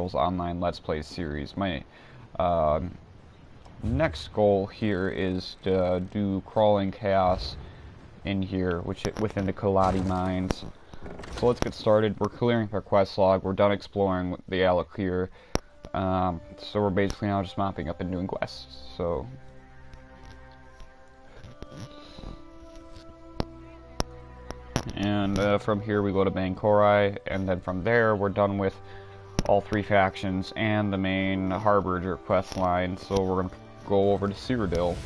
channel's online Let's Play series. My next goal here is to do crawling chaos in here, within the Kaladi mines. So let's get started. We're clearing our quest log. We're done exploring the Alik'r. So we're basically now just mopping up and doing quests. So and from here we go to Bankorai, and then from there we're done with all three factions and the main Harbinger quest line. So we're gonna go over to Cyrodiil.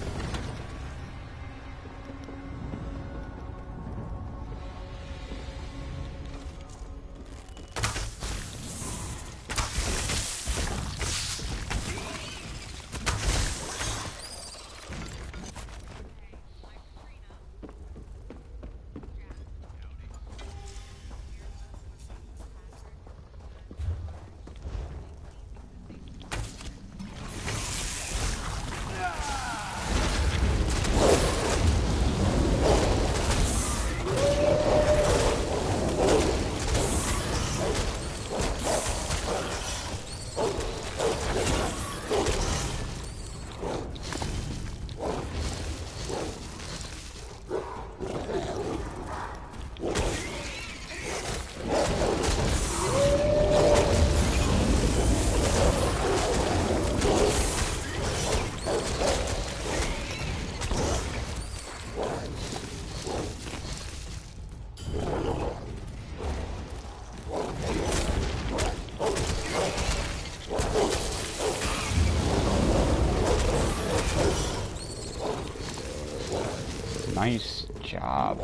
Nice job.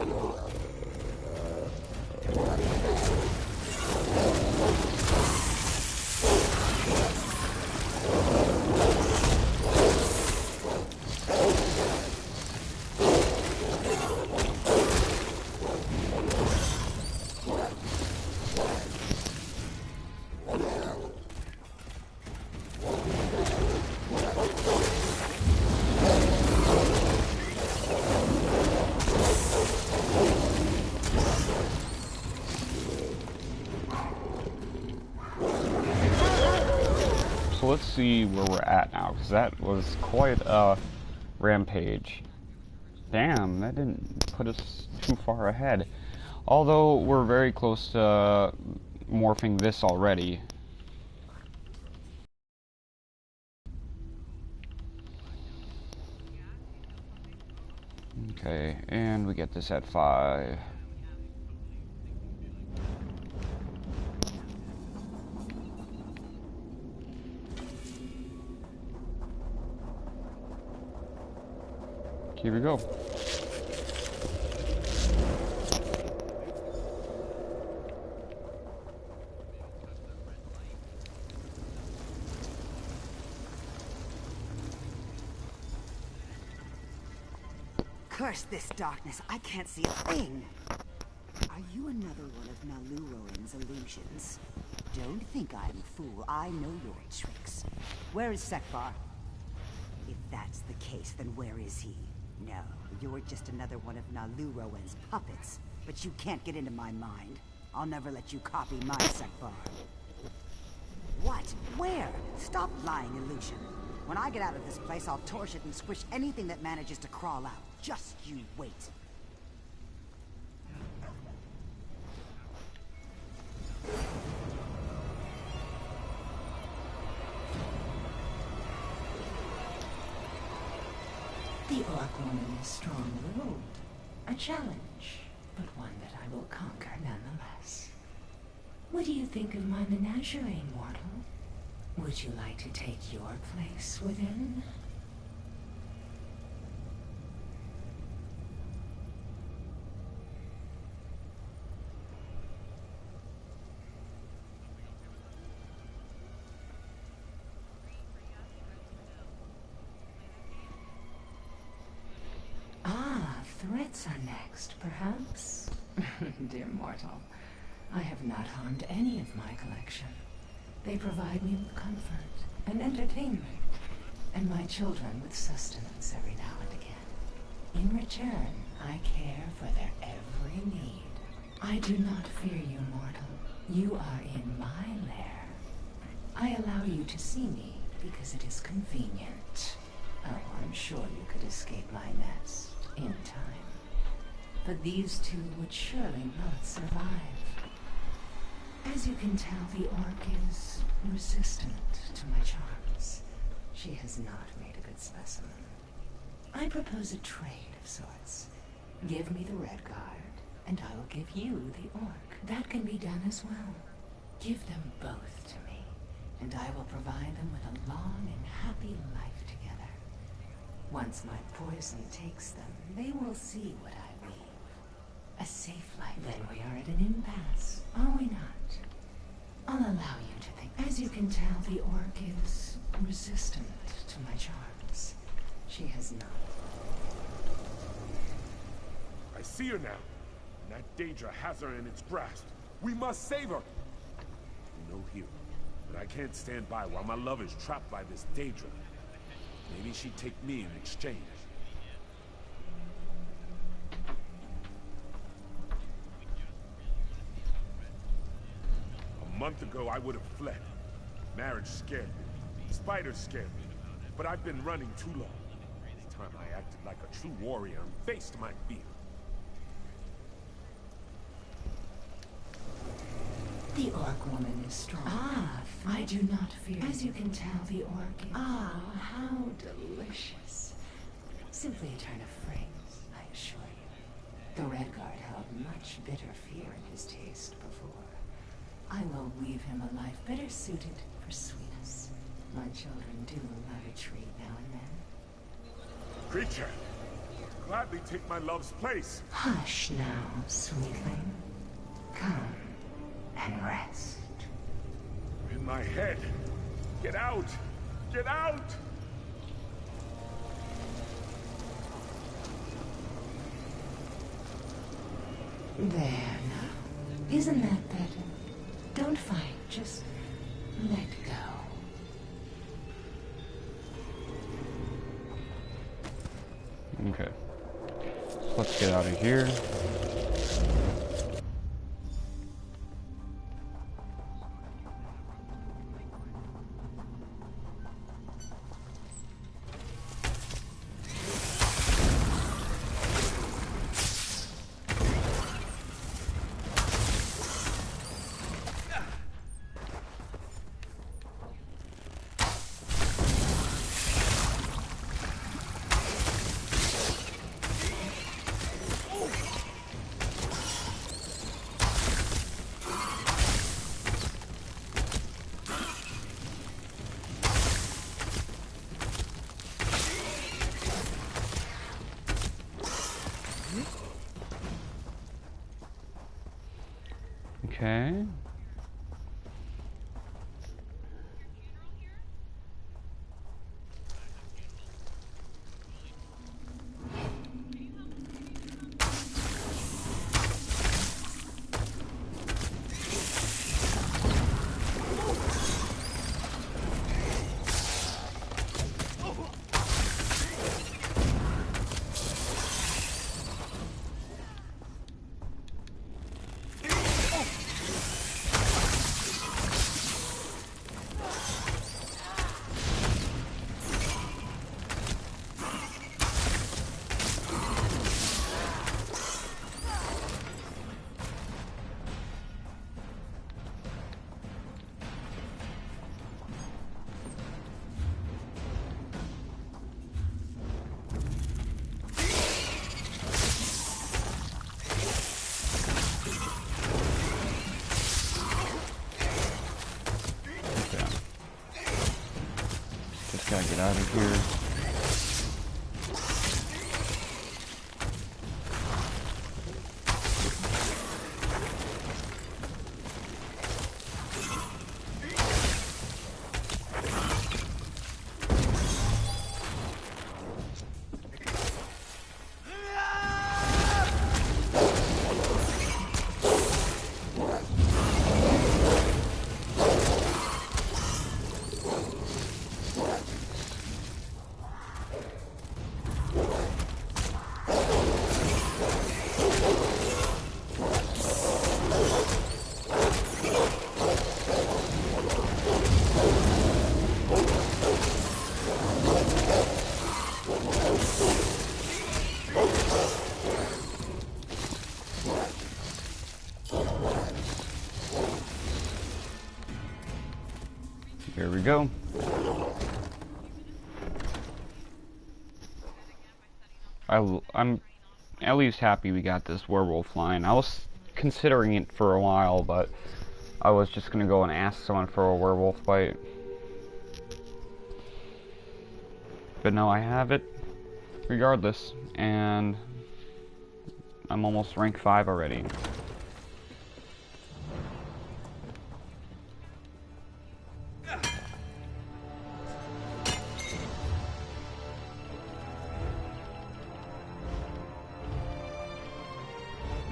So let's see where we're at now, because that was quite a rampage. Damn, that didn't put us too far ahead. Although we're very close to morphing this already. Okay, and we get this at 5. Here we go. Curse this darkness. I can't see a thing. Are you another one of Naluroan's illusions? Don't think I'm a fool. I know your tricks. Where is Sekbar? If that's the case, then where is he? No, you're just another one of Naluroan's puppets. But you can't get into my mind. I'll never let you copy my Sekbar. What? Where? Stop lying, illusion. When I get out of this place, I'll torch it and squish anything that manages to crawl out. Just you wait. The Orc woman is strong of old. A challenge, but one that I will conquer nonetheless. What do you think of my menagerie, mortal? Would you like to take your place within? Threats are next, perhaps? Dear mortal, I have not harmed any of my collection. They provide me with comfort and entertainment, and my children with sustenance every now and again. In return, I care for their every need. I do not fear you, mortal. You are in my lair. I allow you to see me because it is convenient. Oh, I'm sure you could escape my nest in time. But these two would surely not survive. As you can tell, the orc is resistant to my charms. She has not made a good specimen. I propose a trade of sorts. Give me the red guard, and I will give you the orc. That can be done as well. Give them both to me, and I will provide them with a long and happy life together. Once my poison takes them, they will see what I weave. A safe life. Then we are at an impasse, are we not? I'll allow you to think. As you can tell, the orc is resistant to my charms. She has not. I see her now. And that Daedra has her in its grasp. We must save her. No hero. But I can't stand by while my love is trapped by this Daedra. Maybe she'd take me in exchange. A month ago, I would have fled. Marriage scared me. Spiders scared me. But I've been running too long. This time I acted like a true warrior and faced my fear. The orc woman is strong. Ah, I do not fear. As you can tell, the orc is... Ah, how delicious. Simply a turn of phrase, I assure you. The red guard held much bitter fear in his taste before. I will weave him a life better suited for sweetness. My children do love a treat now and then. Creature, gladly take my love's place. Hush now, sweetling. Come and rest. In my head. Get out! Get out! There now. Isn't that better? Don't fight, just let go. Okay. So let's get out of here. Okay. Gotta get out of here. Here we go. I'm at least happy we got this werewolf line. I was considering it for a while, but I was just gonna go and ask someone for a werewolf bite. But no, I have it regardless, and I'm almost rank 5 already.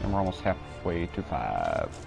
And we're almost halfway to 5.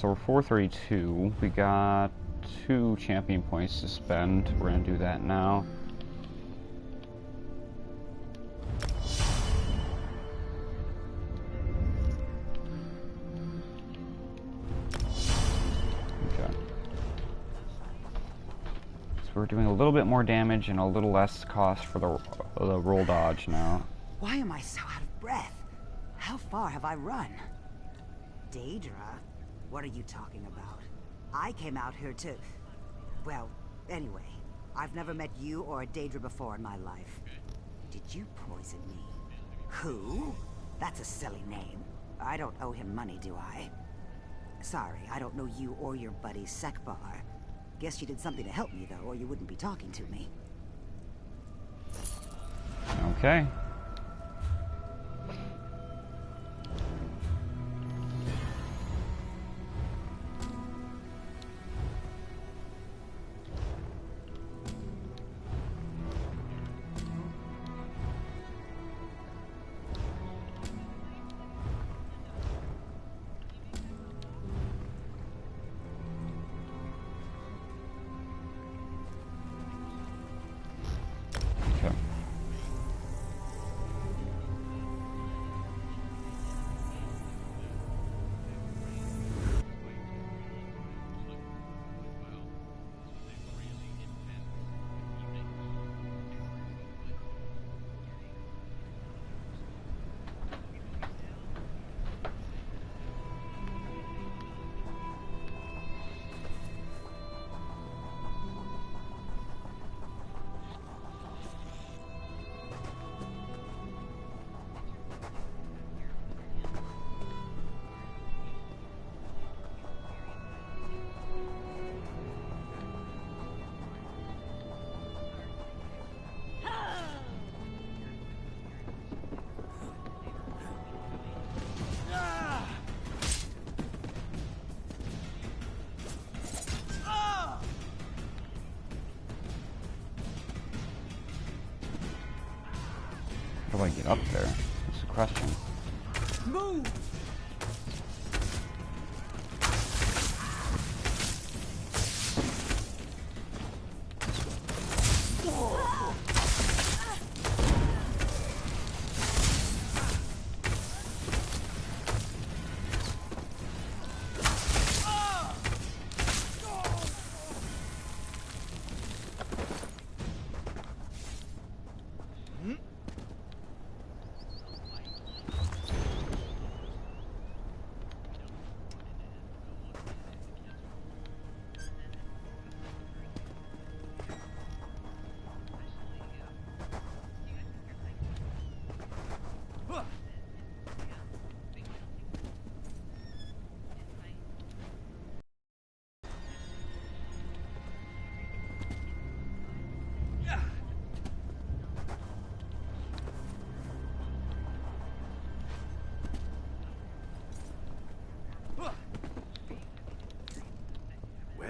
So we're 432. We got 2 champion points to spend. We're gonna do that now. Okay. So we're doing a little bit more damage and a little less cost for the roll dodge now. Why am I so out of breath? How far have I run? Daedra? What are you talking about? I came out here to... Well, anyway, I've never met you or a Daedra before in my life. Did you poison me? Who? That's a silly name. I don't owe him money, do I? Sorry, I don't know you or your buddy Sekbar. Guess you did something to help me, though, or you wouldn't be talking to me. Okay. How do I get up there? That's the question. Move!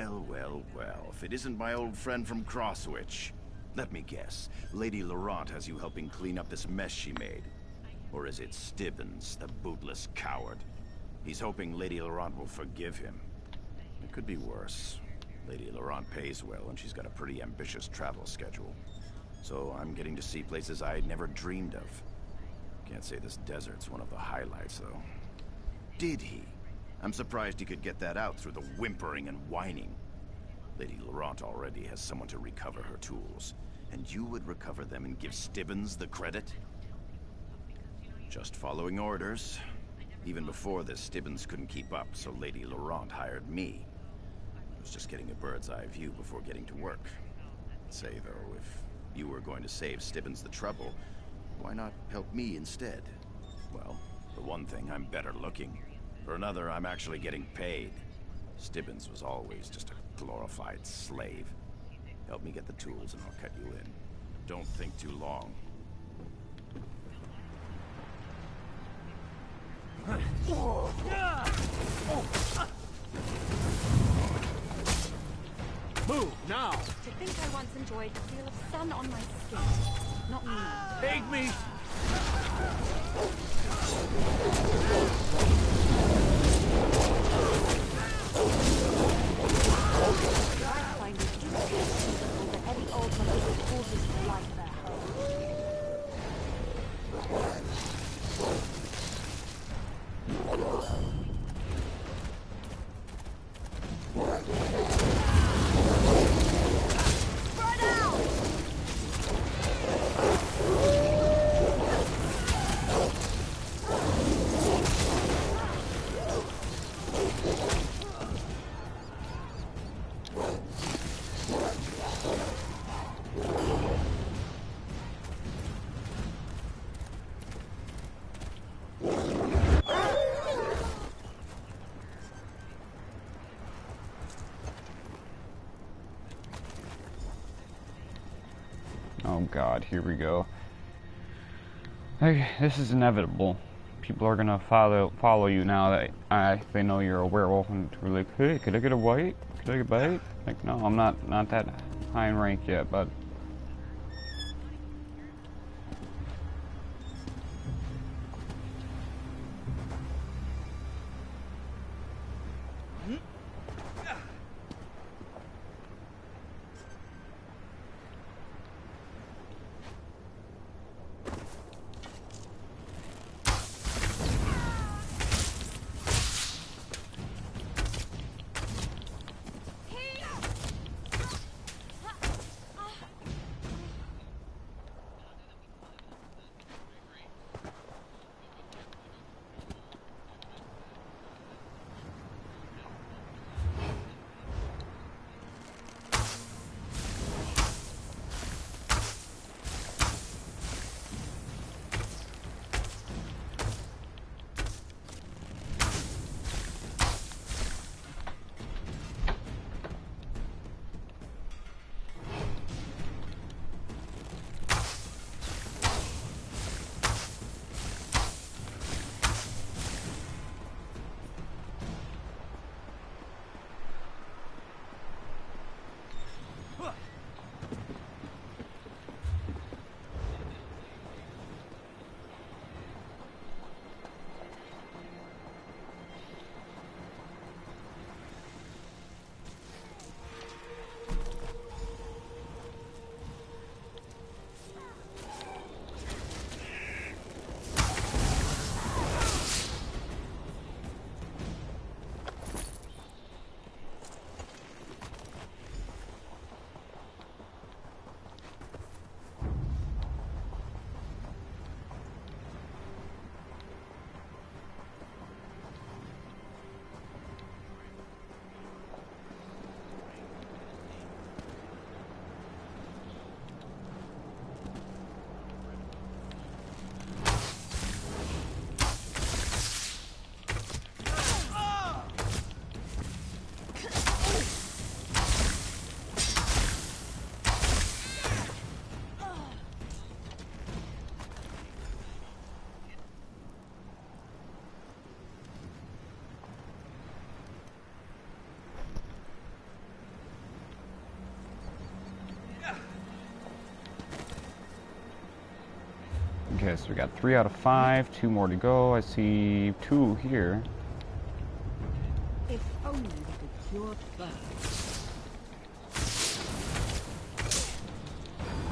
Well, well, well. If it isn't my old friend from Crosswich. Let me guess. Lady Laurent has you helping clean up this mess she made. Or is it Stibbons, the bootless coward? He's hoping Lady Laurent will forgive him. It could be worse. Lady Laurent pays well, and she's got a pretty ambitious travel schedule. So I'm getting to see places I never dreamed of. Can't say this desert's one of the highlights, though. Did he? I'm surprised he could get that out through the whimpering and whining. Lady Laurent already has someone to recover her tools. And you would recover them and give Stibbons the credit? Just following orders. Even before this, Stibbons couldn't keep up, so Lady Laurent hired me. I was just getting a bird's eye view before getting to work. Say, though, if you were going to save Stibbons the trouble, why not help me instead? Well, for one thing, I'm better looking. For another, I'm actually getting paid. Stibbons was always just a glorified slave. Help me get the tools and I'll cut you in. Don't think too long. Move, now! To think I once enjoyed the feel of sun on my skin. Not me. Take me! I find it useful the heavy old malicious forces like their home. Oh god, here we go. Okay, this is inevitable. People are gonna follow you now that they know you're a werewolf, and they're like, hey, could I get a bite? Could I get a bite? Like, no, I'm not that high in rank yet, but Okay, so we got 3 out of 5, 2 more to go. I see 2 here. If only we could cure burns.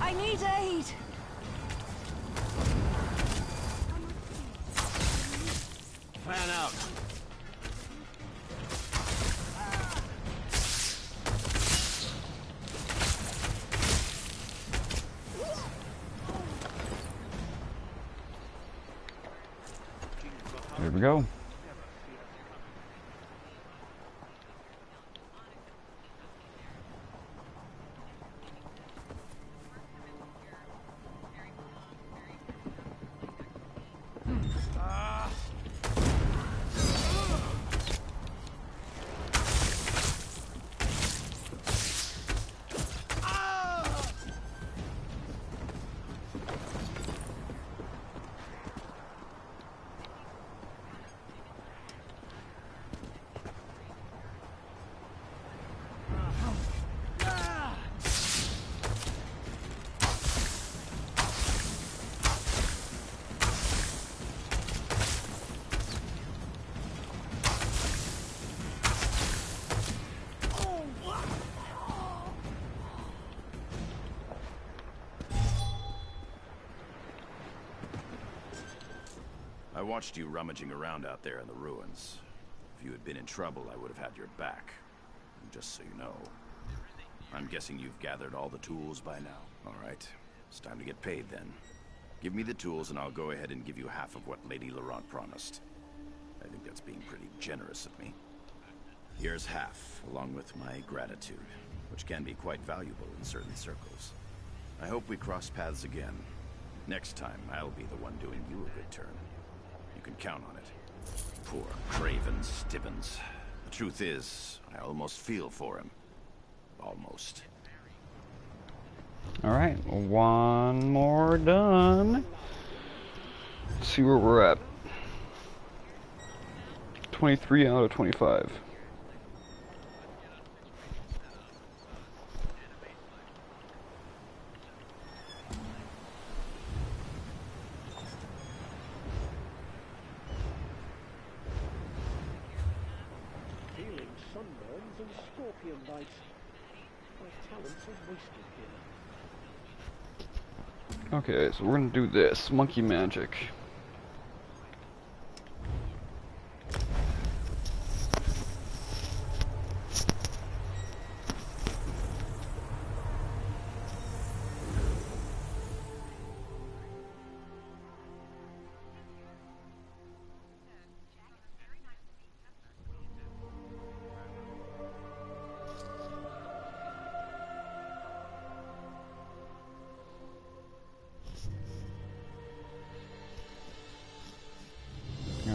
I need aid! Fan out. There we go. I watched you rummaging around out there in the ruins. If you had been in trouble, I would have had your back. And just so you know, I'm guessing you've gathered all the tools by now. All right, it's time to get paid then. Give me the tools and I'll go ahead and give you half of what Lady Laurent promised. I think that's being pretty generous of me. Here's half, along with my gratitude, which can be quite valuable in certain circles. I hope we cross paths again. Next time, I'll be the one doing you a good turn. You can count on it. Poor craven Stibbons. The truth is, I almost feel for him. Almost. Alright, one more done. Let's see where we're at. 23 out of 25. Healing sunburns and scorpion bites. My talents are wasted here. Okay, so we're gonna do this. Monkey magic.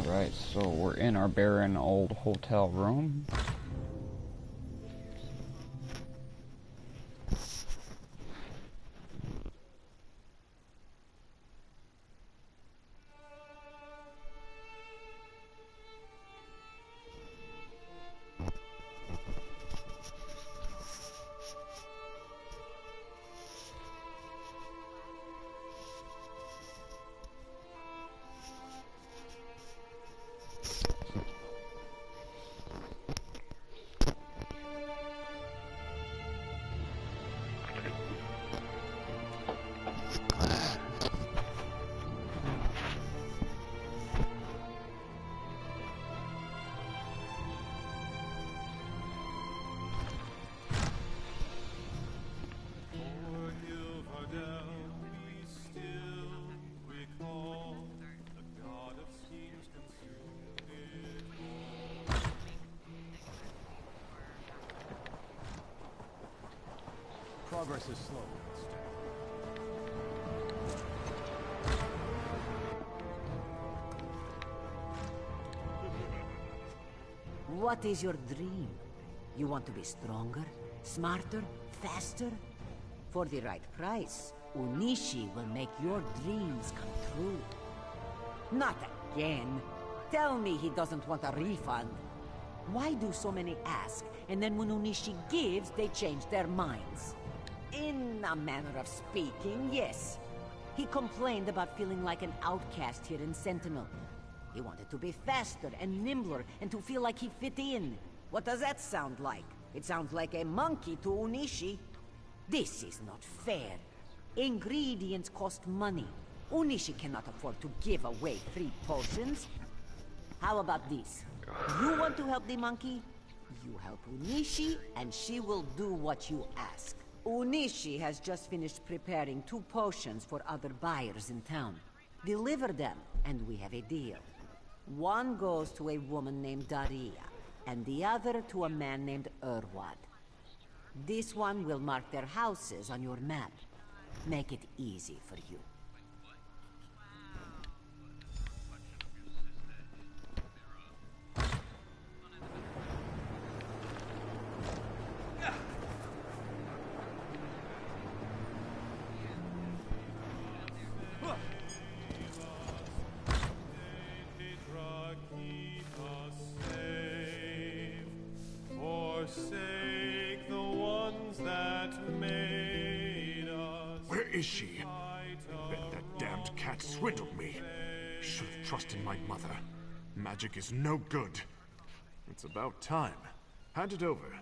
Alright, so we're in our barren old hotel room. Progress is slow. What is your dream? You want to be stronger, smarter, faster? For the right price, Unishi will make your dreams come true. Not again. Tell me he doesn't want a refund. Why do so many ask, and then when Unishi gives, they change their minds? In a manner of speaking, yes. He complained about feeling like an outcast here in Sentinel. He wanted to be faster and nimbler and to feel like he fit in. What does that sound like? It sounds like a monkey to Unishi. This is not fair. Ingredients cost money. Unishi cannot afford to give away free potions. How about this? You want to help the monkey? You help Unishi, and she will do what you ask. Unishi has just finished preparing 2 potions for other buyers in town. Deliver them, and we have a deal. One goes to a woman named Daria, and the other to a man named Urwad. This one will mark their houses on your map. Make it easy for you. Forsake the ones that made us. Where is she? I bet that damned cat swindled me. Should have trusted my mother. Magic is no good. It's about time. Hand it over.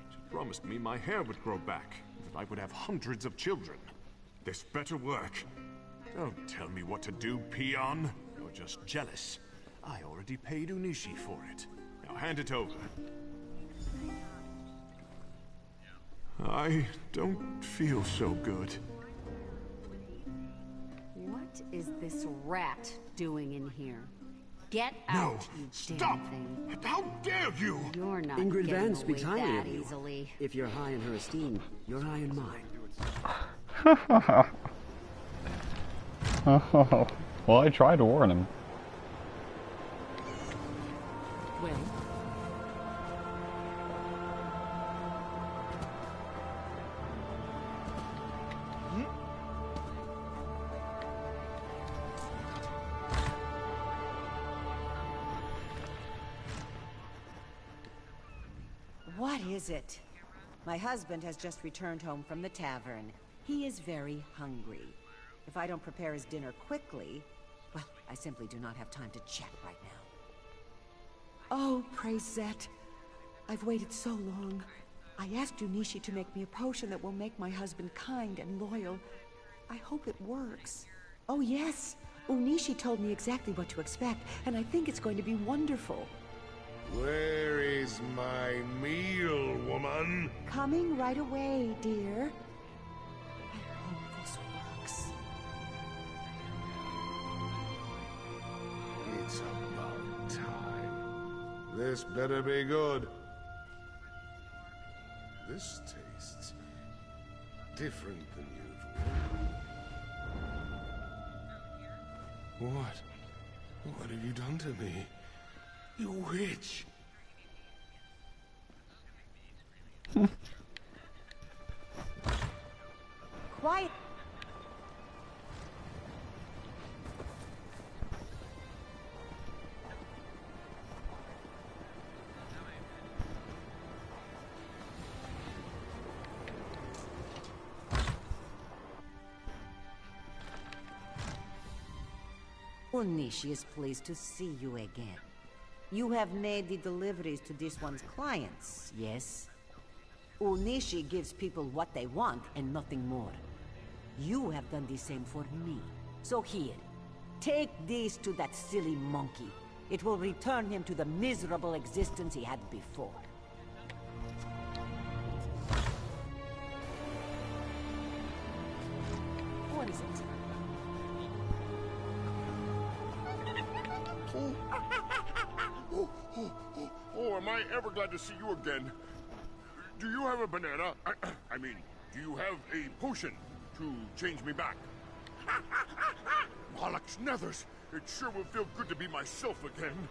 She promised me my hair would grow back, and that I would have hundreds of children. This better work. Don't tell me what to do, peon. You're just jealous. I already paid Unishi for it. Now hand it over. I don't feel so good. What is this rat doing in here? Get No! out, you Stop! damn thing. How dare you! You're not Ingrid getting Van speaks away highly that of you. easily. If you're high in her esteem, you're high in mine. Well, I tried to warn him. Well, What is it? My husband has just returned home from the tavern. He is very hungry. If I don't prepare his dinner quickly, well, I simply do not have time to chat right now. Oh, praise Zet. I've waited so long. I asked Unishi to make me a potion that will make my husband kind and loyal. I hope it works. Oh, yes. Unishi told me exactly what to expect, and I think it's going to be wonderful. Where is my meal, woman? Coming right away, dear. I hope this works. It's about time. This better be good. This tastes different than usual. What have you done to me? You witch! Quiet. Unishi is pleased to see you again. You have made the deliveries to this one's clients, yes? Unishi gives people what they want and nothing more. You have done the same for me. So here, take this to that silly monkey. It will return him to the miserable existence he had before. What is it? Oh, am I ever glad to see you again. Do you have a banana? I mean, do you have a potion to change me back? Malak's nethers! It sure will feel good to be myself again.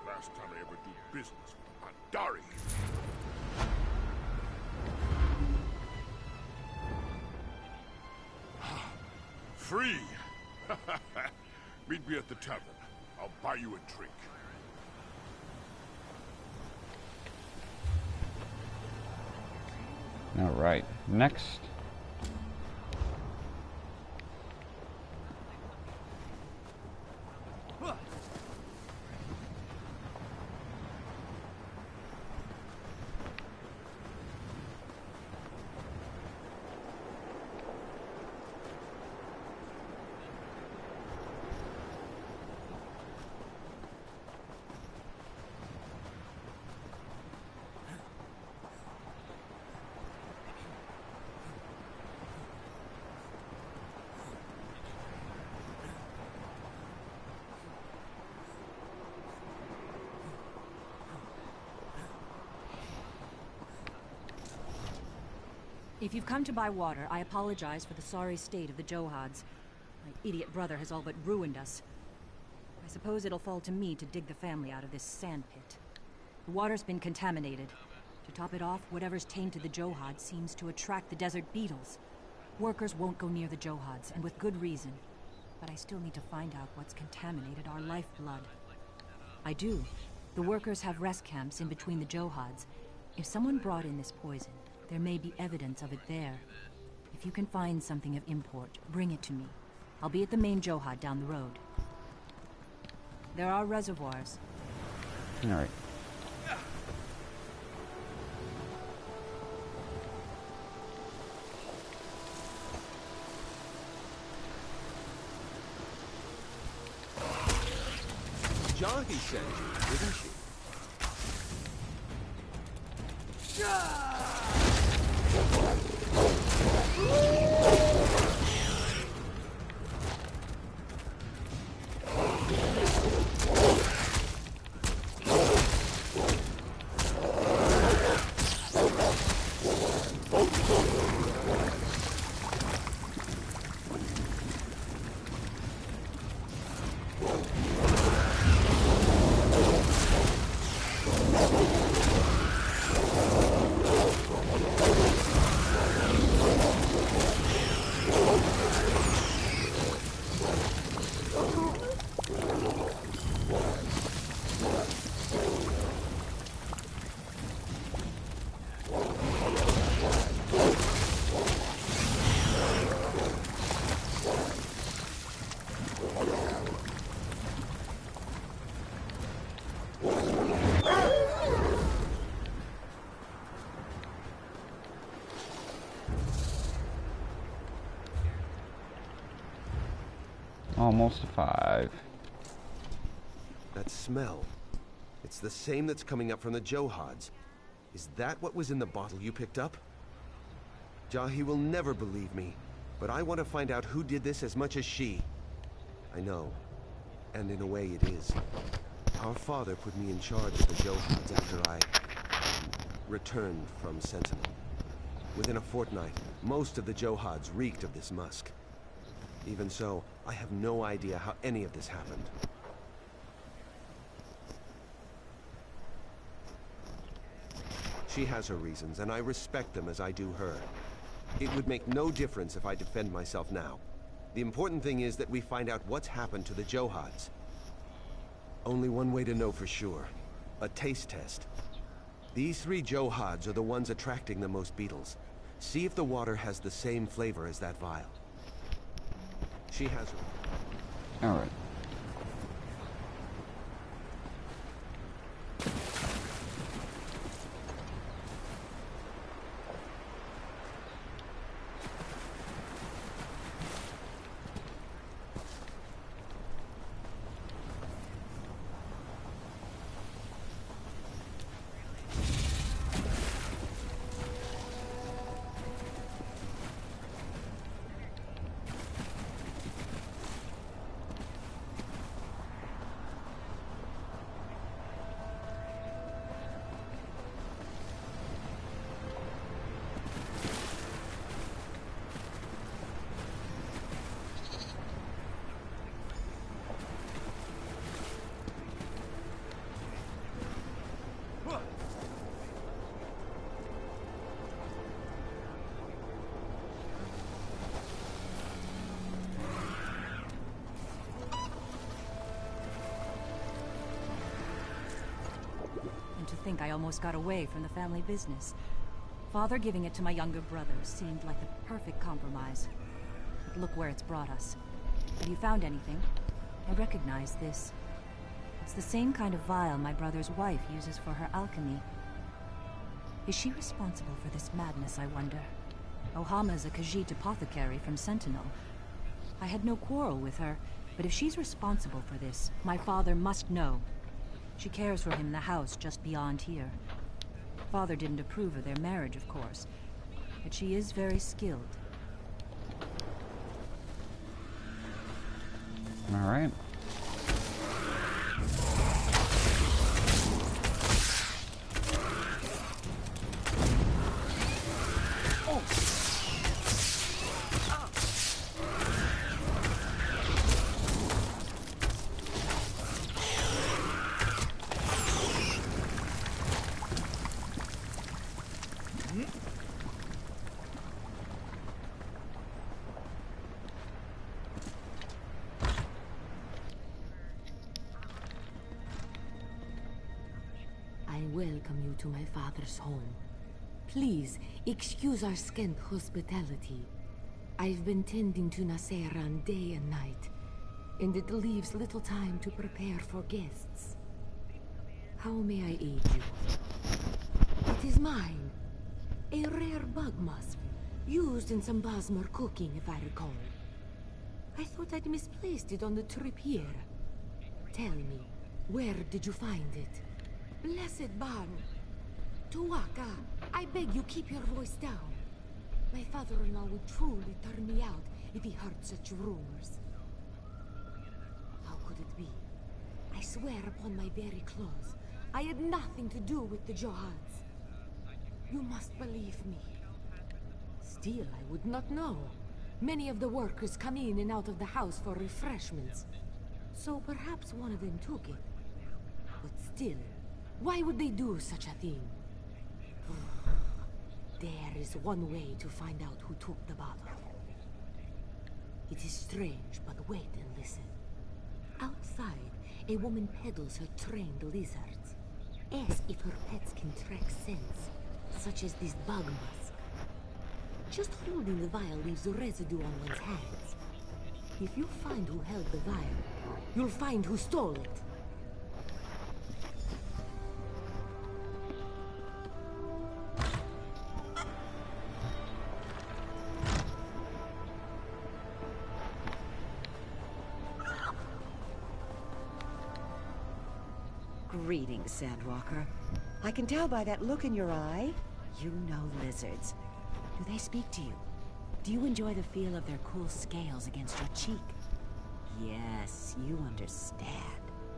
Last time I ever do business with Andari. Free! Meet me at the tavern. I'll buy you a drink. Alright, next. If you've come to buy water, I apologize for the sorry state of the Johads. My idiot brother has all but ruined us. I suppose it'll fall to me to dig the family out of this sand pit. The water's been contaminated. To top it off, whatever's tainted the Johads seems to attract the desert beetles. Workers won't go near the Johads, and with good reason. But I still need to find out what's contaminated our lifeblood. I do. The workers have rest camps in between the Johads. If someone brought in this poison, there may be evidence of it there. If you can find something of import, bring it to me. I'll be at the main Johad down the road. There are reservoirs. All right. Jahi sent you, didn't she? Almost a 5. That smell. It's the same that's coming up from the Johads. Is that what was in the bottle you picked up? Jahi will never believe me, but I want to find out who did this as much as she. I know, and in a way it is. Our father put me in charge of the Johads after I returned from Sentinel. Within a fortnight, most of the Johads reeked of this musk. Even so, I have no idea how any of this happened. She has her reasons, and I respect them as I do her. It would make no difference if I defend myself now. The important thing is that we find out what's happened to the Johads. Only one way to know for sure. A taste test. These 3 Johads are the ones attracting the most beetles. See if the water has the same flavor as that vial. She has her. All right. To think I almost got away from the family business. Father giving it to my younger brother seemed like the perfect compromise. But look where it's brought us. Have you found anything? I recognize this. It's the same kind of vial my brother's wife uses for her alchemy. Is she responsible for this madness, I wonder? Ohama's a Khajiit apothecary from Sentinel. I had no quarrel with her, but if she's responsible for this, my father must know. She cares for him in the house just beyond here. Father didn't approve of their marriage, of course, but she is very skilled. All right. Oh! I welcome you to my father's home. Please, excuse our scant hospitality. I've been tending to Naseran day and night, and it leaves little time to prepare for guests. How may I aid you? It is mine. A rare bug musk, used in some Basmar cooking, if I recall. I thought I'd misplaced it on the trip here. Tell me, where did you find it? Blessed Ban. Tuwaka, I beg you keep your voice down. My father-in-law would truly turn me out if he heard such rumors. How could it be? I swear upon my very clothes, I had nothing to do with the Johads. You must believe me. Still, I would not know. Many of the workers come in and out of the house for refreshments. So perhaps one of them took it. But still, why would they do such a thing? There is one way to find out who took the bottle. It is strange, but wait and listen. Outside, a woman peddles her trained lizards. Ask if her pets can track scents, such as this bug musk. Just holding the vial leaves residue on one's hands. If you find who held the vial, you'll find who stole it. Greetings, Sandwalker. I can tell by that look in your eye, you know lizards. Do they speak to you? Do you enjoy the feel of their cool scales against your cheek? Yes, you understand.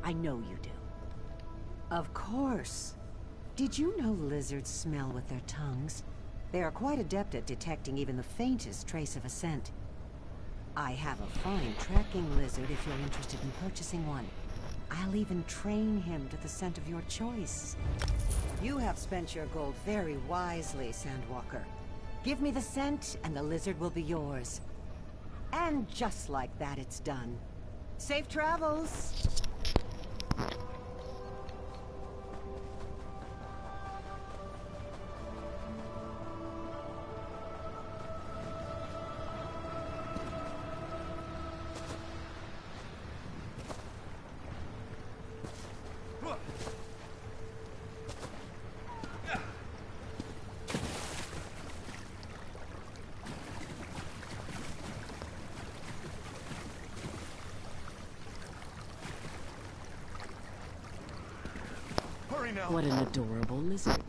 I know you do. Of course. Did you know lizards smell with their tongues? They are quite adept at detecting even the faintest trace of a scent. I have a fine tracking lizard if you're interested in purchasing one. I'll even train him to the scent of your choice. You have spent your gold very wisely, Sandwalker. Give me the scent, and the lizard will be yours. And just like that, it's done. Safe travels! What an adorable lizard.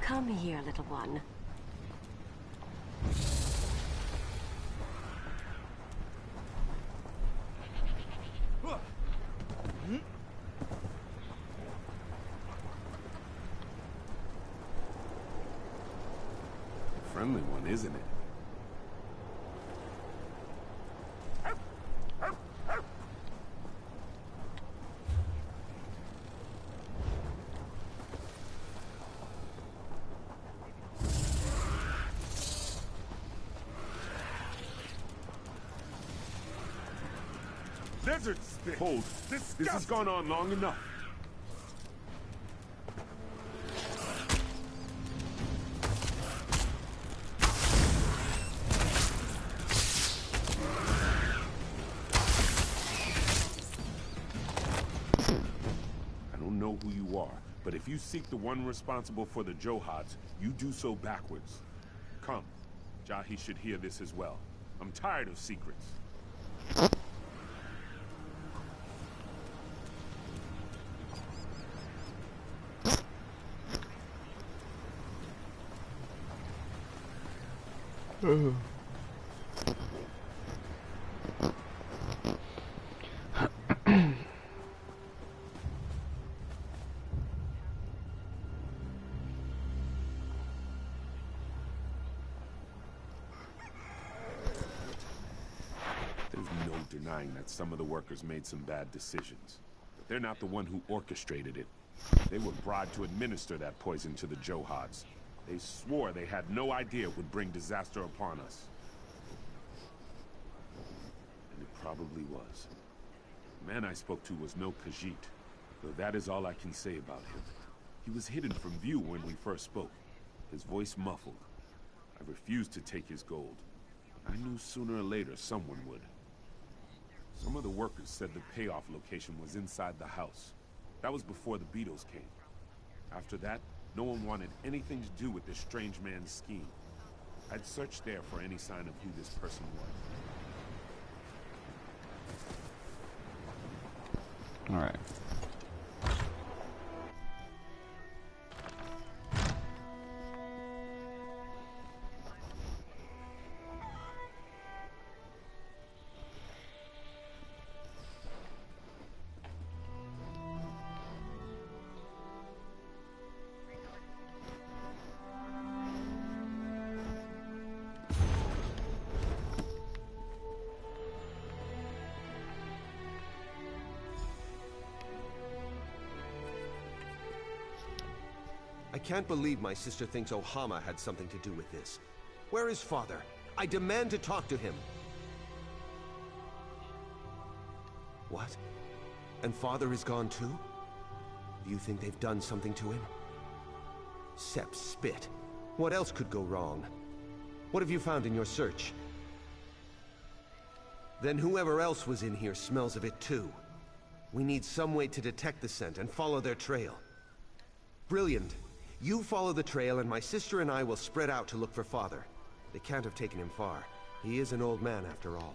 Come here, little one. Friendly one, isn't it? Lizard spit! Hold. This has gone on long enough. I don't know who you are, but if you seek the one responsible for the Johads, you do so backwards. Come. Jahi should hear this as well. I'm tired of secrets. There's no denying that some of the workers made some bad decisions. But they're not the one who orchestrated it. They were bribed to administer that poison to the Johads. They swore they had no idea it would bring disaster upon us. And it probably probably was. The man I spoke to was no Khajiit, though that is all I can say about him. He was hidden from view when we first spoke, his voice muffled. I refused to take his gold. I knew sooner or later someone would. Some of the workers said the payoff location was inside the house. That was before the beetles came. After that, no one wanted anything to do with this strange man's scheme. I'd searched there for any sign of who this person was. All right. I can't believe my sister thinks Ohama had something to do with this. Where is Father? I demand to talk to him. What? And Father is gone too? Do you think they've done something to him? Sepp spit. What else could go wrong? What have you found in your search? Then whoever else was in here smells of it too. We need some way to detect the scent and follow their trail. Brilliant. You follow the trail and my sister and I will spread out to look for Father. They can't have taken him far. He is an old man after all.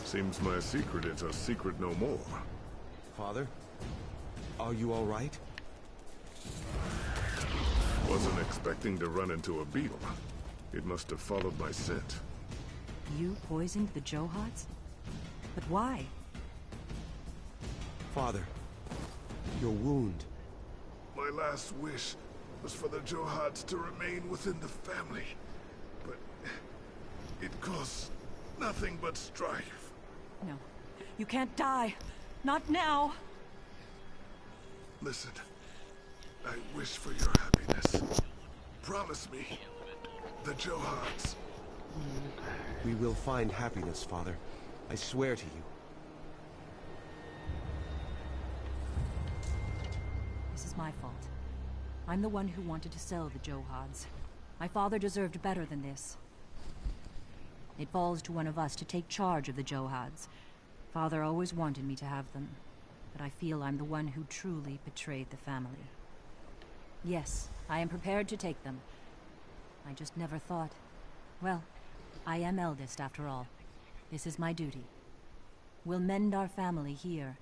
Seems my secret is a secret no more. Father? Are you all right? Wasn't expecting to run into a beetle. It must have followed my scent. You poisoned the Johads? But why? Father, your wound. My last wish was for the Johads to remain within the family. But it caused nothing but strife. No. You can't die. Not now. Listen, I wish for your happiness. Promise me, the Johads. We will find happiness, Father. I swear to you. This is my fault. I'm the one who wanted to sell the Johads. My father deserved better than this. It falls to one of us to take charge of the Johads. Father always wanted me to have them, but I feel I'm the one who truly betrayed the family. Yes, I am prepared to take them. I just never thought... Well, I am eldest after all. This is my duty. We'll mend our family here.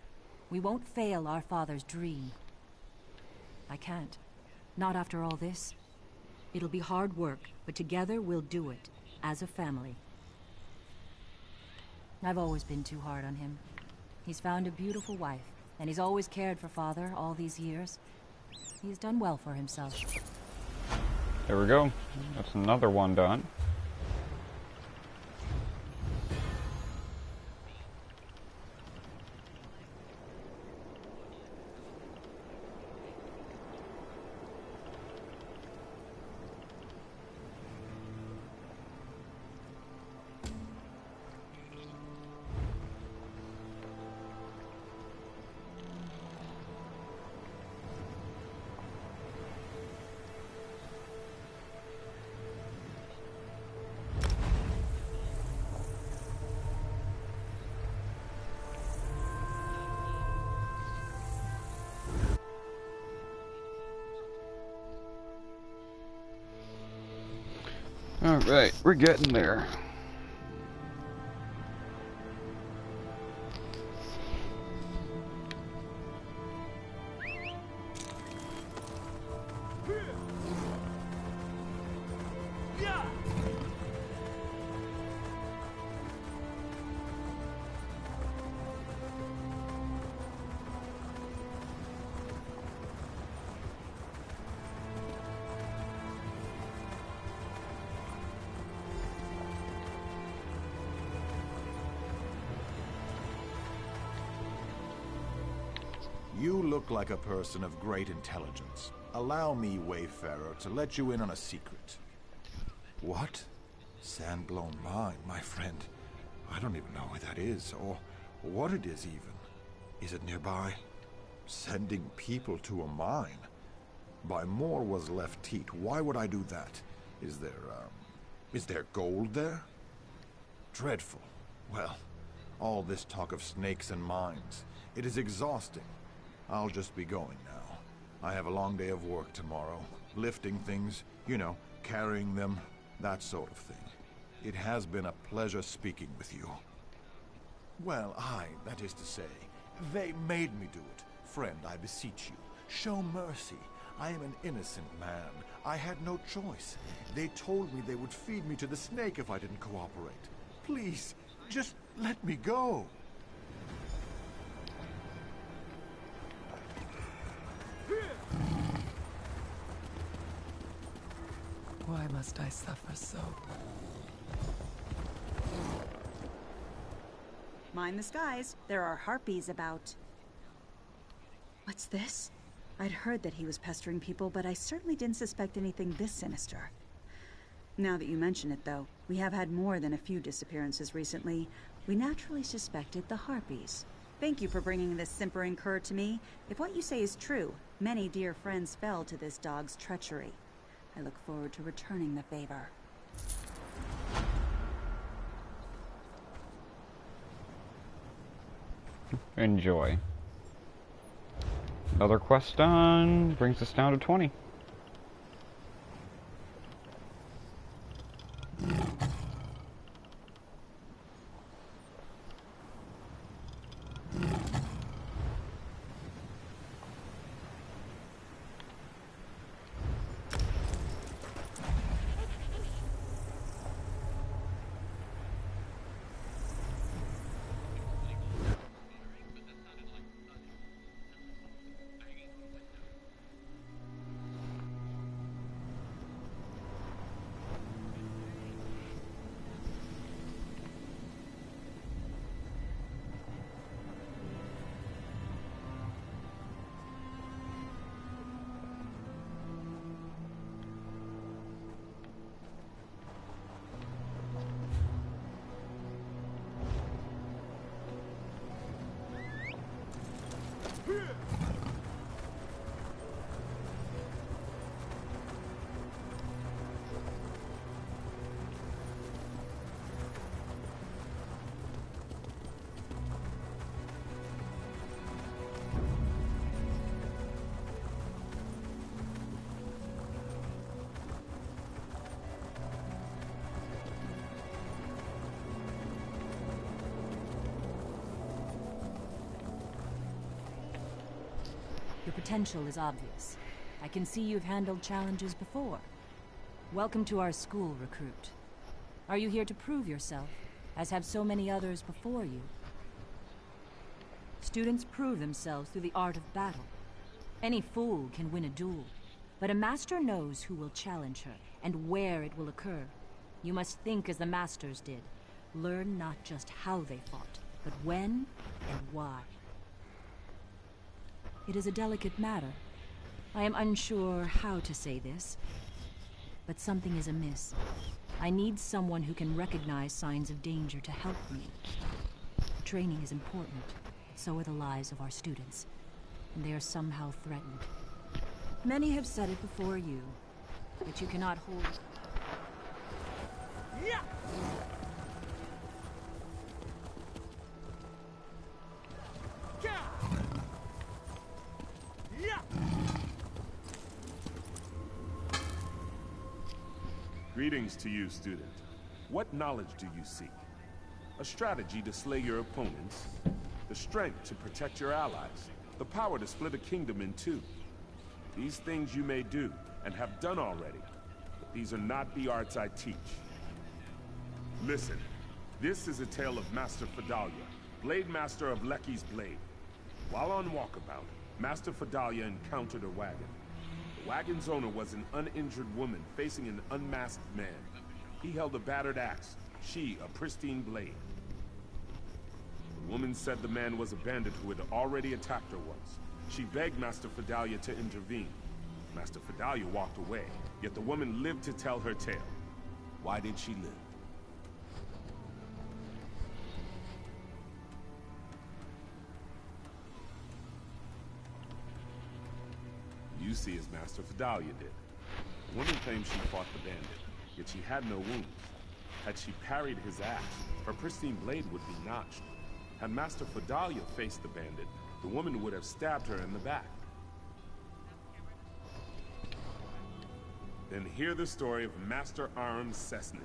We won't fail our father's dream. I can't. Not after all this. It'll be hard work, but together we'll do it, as a family. I've always been too hard on him. He's found a beautiful wife, and he's always cared for Father all these years. He's done well for himself. There we go. That's another one done. Alright, we're getting there. You look like a person of great intelligence. Allow me, Wayfarer, to let you in on a secret. What? Sandblown Mine, my friend. I don't even know where that is, or what it is even. Is it nearby? Sending people to a mine? By more was left teat. Why would I do that? Is there gold there? Dreadful. Well, all this talk of snakes and mines, it is exhausting. I'll just be going now. I have a long day of work tomorrow. Lifting things, you know, carrying them, that sort of thing. It has been a pleasure speaking with you. Well, that is to say, they made me do it. Friend, I beseech you, show mercy. I am an innocent man. I had no choice. They told me they would feed me to the snake if I didn't cooperate. Please, just let me go. Why must I suffer so? Mind the skies. There are harpies about. What's this? I'd heard that he was pestering people, but I certainly didn't suspect anything this sinister. Now that you mention it, though, we have had more than a few disappearances recently. We naturally suspected the harpies. Thank you for bringing this simpering cur to me. If what you say is true, many dear friends fell to this dog's treachery. I look forward to returning the favor. Enjoy. Another quest done. Brings us down to 20. Your potential is obvious. I can see you've handled challenges before. Welcome to our school, recruit. Are you here to prove yourself, as have so many others before you? Students prove themselves through the art of battle. Any fool can win a duel, but a master knows who will challenge her, and where it will occur. You must think as the masters did. Learn not just how they fought, but when and why. It is a delicate matter. I am unsure how to say this, but something is amiss. I need someone who can recognize signs of danger to help me. Training is important, so are the lives of our students, and they are somehow threatened. Many have said it before you, but you cannot hold... Yeah! Greetings to you, student. What knowledge do you seek? A strategy to slay your opponents, the strength to protect your allies, the power to split a kingdom in two. These things you may do, and have done already, but these are not the arts I teach. Listen, this is a tale of Master Fedalia, Blade Master of Lecky's Blade. While on walkabout, Master Fedalia encountered a wagon. The wagon's owner was an uninjured woman facing an unmasked man. He held a battered axe, she a pristine blade. The woman said the man was a bandit who had already attacked her once. She begged Master Fidalia to intervene. Master Fidalia walked away, yet the woman lived to tell her tale. Why did she live? You see as Master Fidalia did. The woman claimed she fought the bandit, yet she had no wounds. Had she parried his axe, her pristine blade would be notched. Had Master Fidalia faced the bandit, the woman would have stabbed her in the back. Then hear the story of Master Aram Cessnit.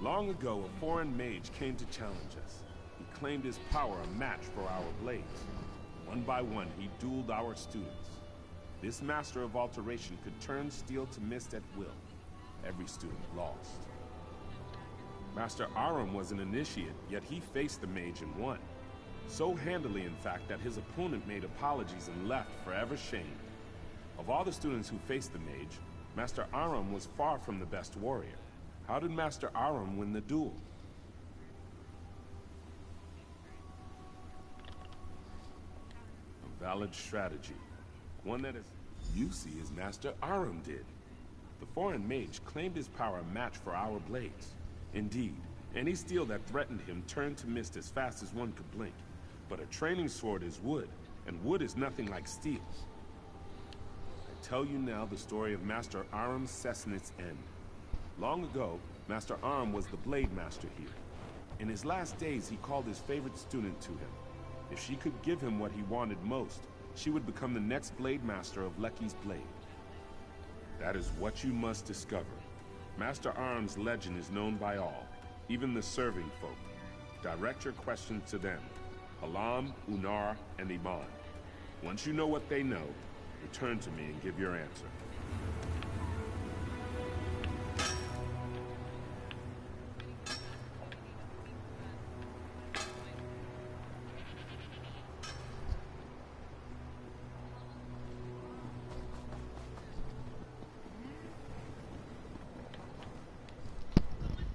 Long ago, a foreign mage came to challenge us. He claimed his power a match for our blades. One by one, he dueled our students. This master of alteration could turn steel to mist at will. Every student lost. Master Aram was an initiate, yet he faced the mage and won. So handily, in fact, that his opponent made apologies and left forever shamed. Of all the students who faced the mage, Master Aram was far from the best warrior. How did Master Aram win the duel? A valid strategy. One that is you see as Master Aram did. The foreign mage claimed his power a match for our blades. Indeed, any steel that threatened him turned to mist as fast as one could blink. But a training sword is wood, and wood is nothing like steel. I tell you now the story of Master Aram Cessnit's end. Long ago, Master Aram was the blade master here. In his last days, he called his favorite student to him. If she could give him what he wanted most, she would become the next blade master of Alik'r's blade. That is what you must discover. Master Aram's legend is known by all, even the serving folk. Direct your questions to them, Halam, Unar, and Iman. Once you know what they know, return to me and give your answer.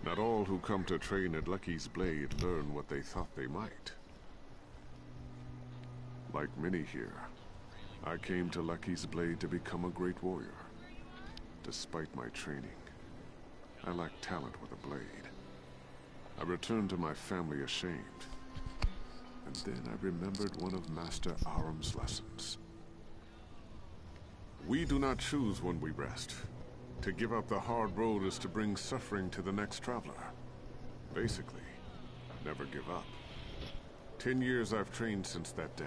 Not all who come to train at Alik'r's blade learn what they thought they might. Like many here, I came to Alik'r's blade to become a great warrior. Despite my training, I lacked talent with a blade. I returned to my family ashamed. And then I remembered one of Master Aram's lessons. We do not choose when we rest. To give up the hard road is to bring suffering to the next traveler. Basically, never give up. 10 years I've trained since that day.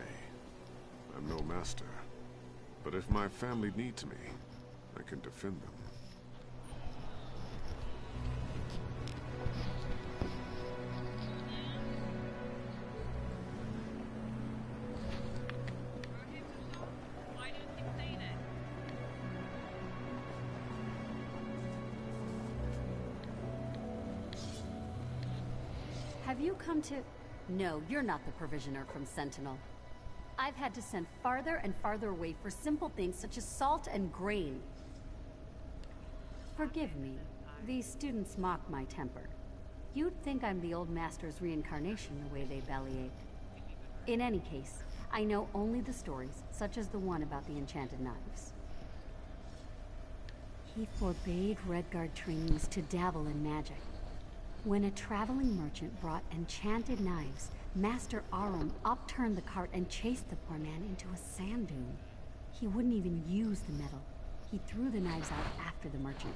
I'm no master, but if my family needs me, I can defend them. Have you come to... No, you're not the provisioner from Sentinel. I've had to send farther and farther away for simple things such as salt and grain. Forgive me. These students mock my temper. You'd think I'm the old master's reincarnation the way they bellyache. In any case, I know only the stories, such as the one about the enchanted knives. He forbade Redguard trainees to dabble in magic. When a traveling merchant brought enchanted knives, Master Aram upturned the cart and chased the poor man into a sand dune. He wouldn't even use the metal. He threw the knives out after the merchant.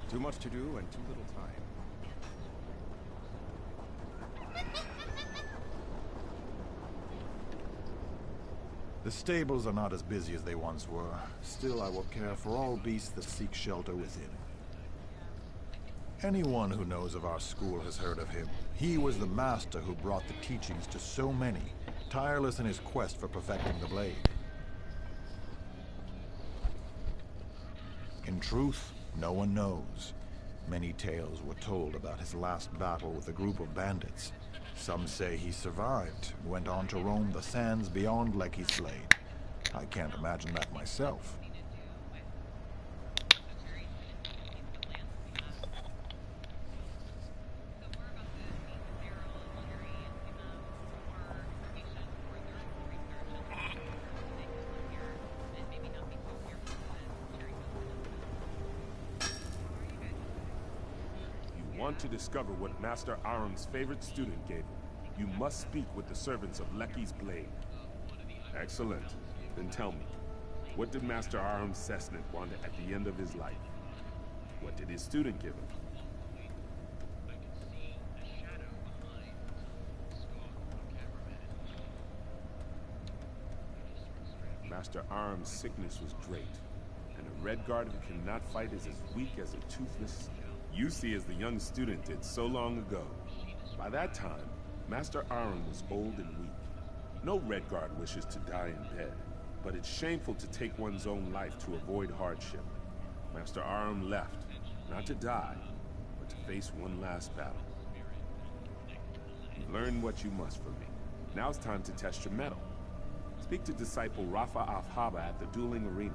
Too much to do and too little time. The stables are not as busy as they once were. Still, I will care for all beasts that seek shelter within. Anyone who knows of our school has heard of him. He was the master who brought the teachings to so many, tireless in his quest for perfecting the blade. In truth, no one knows. Many tales were told about his last battle with a group of bandits. Some say he survived and went on to roam the sands beyond Alik'r's blade. I can't imagine that myself. Want to discover what Master Aram's favorite student gave him, you must speak with the servants of Lecky's blade. Excellent. Then tell me, what did Master Aram Cessnit want at the end of his life? What did his student give him? Master Aram's sickness was great, and a red guard who cannot fight is as weak as a toothless snail. You see as the young student did so long ago. By that time, Master Aram was old and weak. No Red Guard wishes to die in bed, but it's shameful to take one's own life to avoid hardship. Master Aram left, not to die, but to face one last battle. You've learned what you must from me. Now it's time to test your mettle. Speak to disciple Rafa Afhaba at the dueling arena,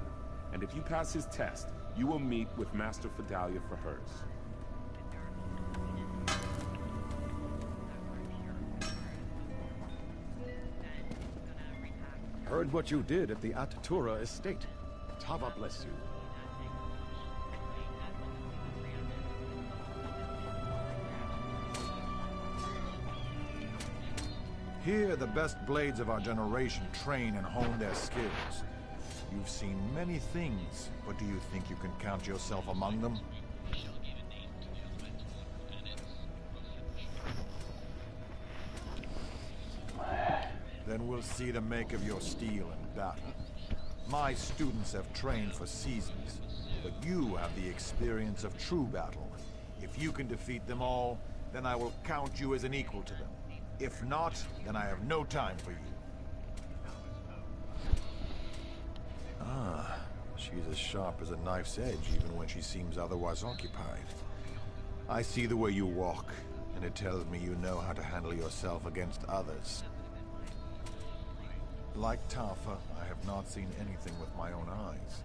and if you pass his test, you will meet with Master Fidalia for hers. Heard what you did at the Atatura estate. Tava bless you. Here, the best blades of our generation train and hone their skills. You've seen many things, but do you think you can count yourself among them? Then we'll see the make of your steel in battle. My students have trained for seasons, but you have the experience of true battle. If you can defeat them all, then I will count you as an equal to them. If not, then I have no time for you. Ah, she's as sharp as a knife's edge, even when she seems otherwise occupied. I see the way you walk, and it tells me you know how to handle yourself against others. Like Tafa, I have not seen anything with my own eyes.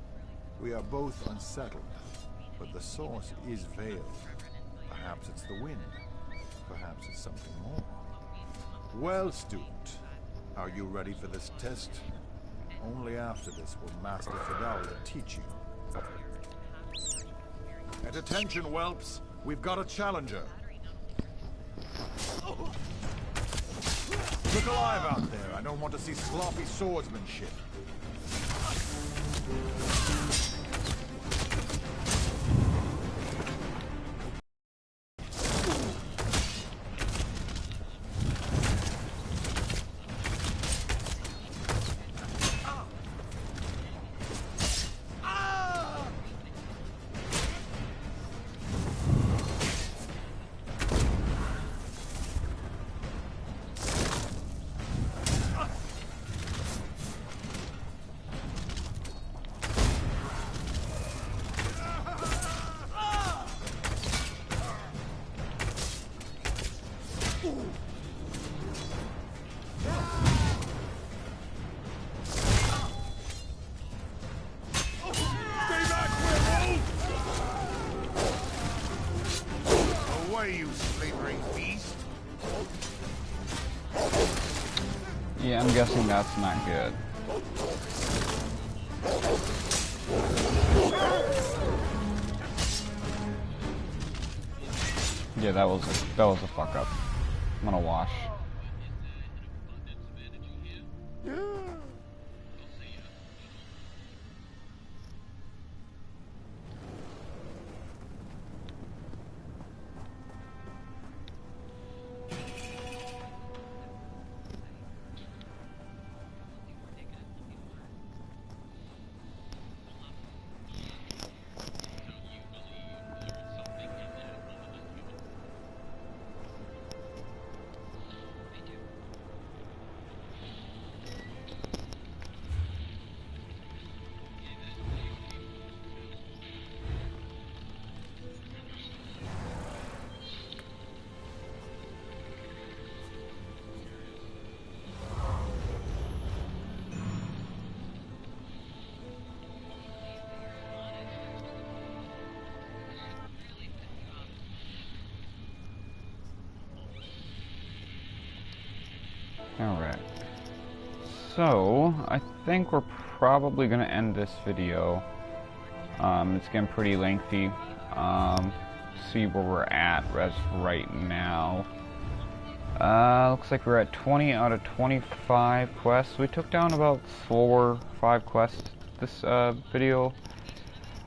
We are both unsettled, but the source is veiled. Perhaps it's the wind. Perhaps it's something more. Well, student, are you ready for this test? Only after this will Master Fidalia teach you. At attention, whelps. We've got a challenger. Look alive out there. I don't want to see sloppy swordsmanship. You slavering beast! Yeah, I'm guessing that's not good. Yeah, that was a fuck up. I'm gonna wash. Alright. So, I think we're probably going to end this video. It's getting pretty lengthy. See where we're at right now. Looks like we're at 20 out of 25 quests. We took down about 4 or 5 quests this video.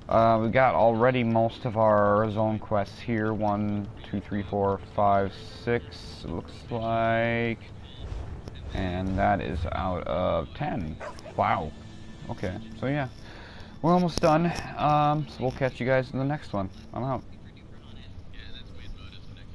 We got already most of our zone quests here. 1, 2, 3, 4, 5, 6, it looks like. And that is out of 10. Wow. Okay, so yeah. We're almost done. So we'll catch you guys in the next one. I'm out.